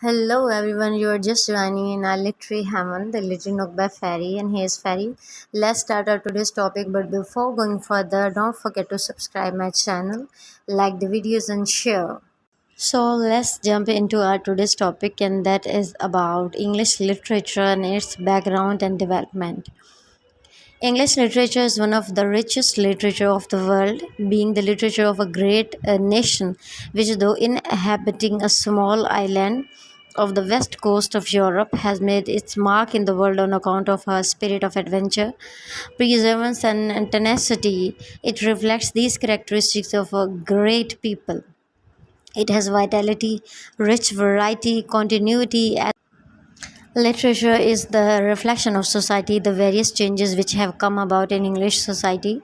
Hello everyone, you are just joining in our literary Hammond, the Literary Nook by Fairy, and here's Fairy. Let's start our today's topic, but before going further, don't forget to subscribe my channel, like the videos and share. So let's jump into our today's topic, and that is about English literature and its background and development. English literature is one of the richest literature of the world, being the literature of a great nation, which, though inhabiting a small island of the west coast of Europe, has made its mark in the world on account of her spirit of adventure, perseverance, and tenacity. It reflects these characteristics of a great people. It has vitality, rich variety, continuity. Literature is the reflection of society, the various changes which have come about in English society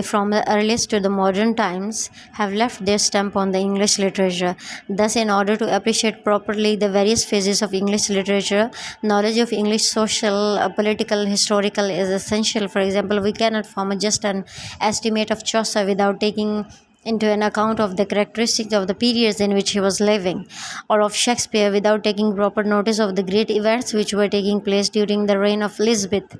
from the earliest to the modern times have left their stamp on the English literature. Thus, in order to appreciate properly the various phases of English literature, knowledge of English social, political, historical is essential. For example, we cannot form just an estimate of Chaucer without taking into an account of the characteristics of the periods in which he was living, or of Shakespeare without taking proper notice of the great events which were taking place during the reign of Elizabeth.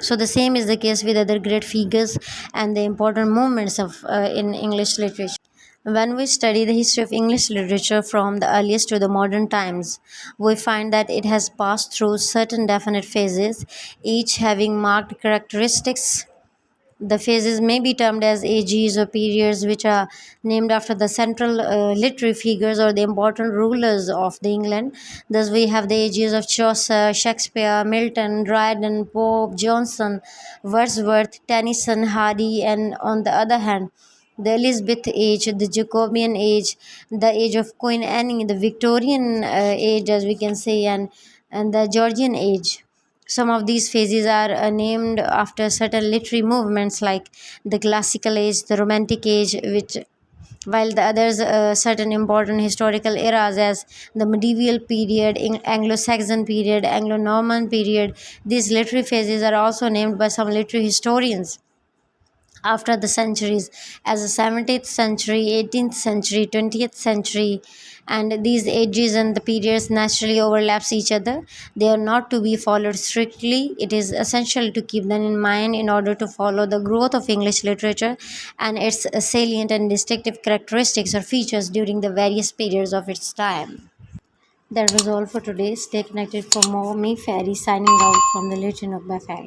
So the same is the case with other great figures and the important movements of in English literature. When we study the history of English literature from the earliest to the modern times, we find that it has passed through certain definite phases, each having marked characteristics. The phases may be termed as ages or periods, which are named after the central literary figures or the important rulers of the England. Thus, we have the ages of Chaucer, Shakespeare, Milton, Dryden, Pope, Johnson, Wordsworth, Tennyson, Hardy, and on the other hand, the Elizabeth age, the Jacobean age, the age of Queen Anne, the Victorian age, as we can say, and the Georgian age. Some of these phases are named after certain literary movements like the classical age, the romantic age, which while the others certain important historical eras as the medieval period, Anglo-Saxon period, Anglo-Norman period. These literary phases are also named by some literary historians after the centuries as the 17th century, 18th century, 20th century, and these ages and the periods naturally overlaps each other. They are not to be followed strictly. It is essential to keep them in mind in order to follow the growth of English literature and its salient and distinctive characteristics or features during the various periods of its time. That was all for today. Stay connected for more. Me, Fairy, signing out from the Legend of by Fairy.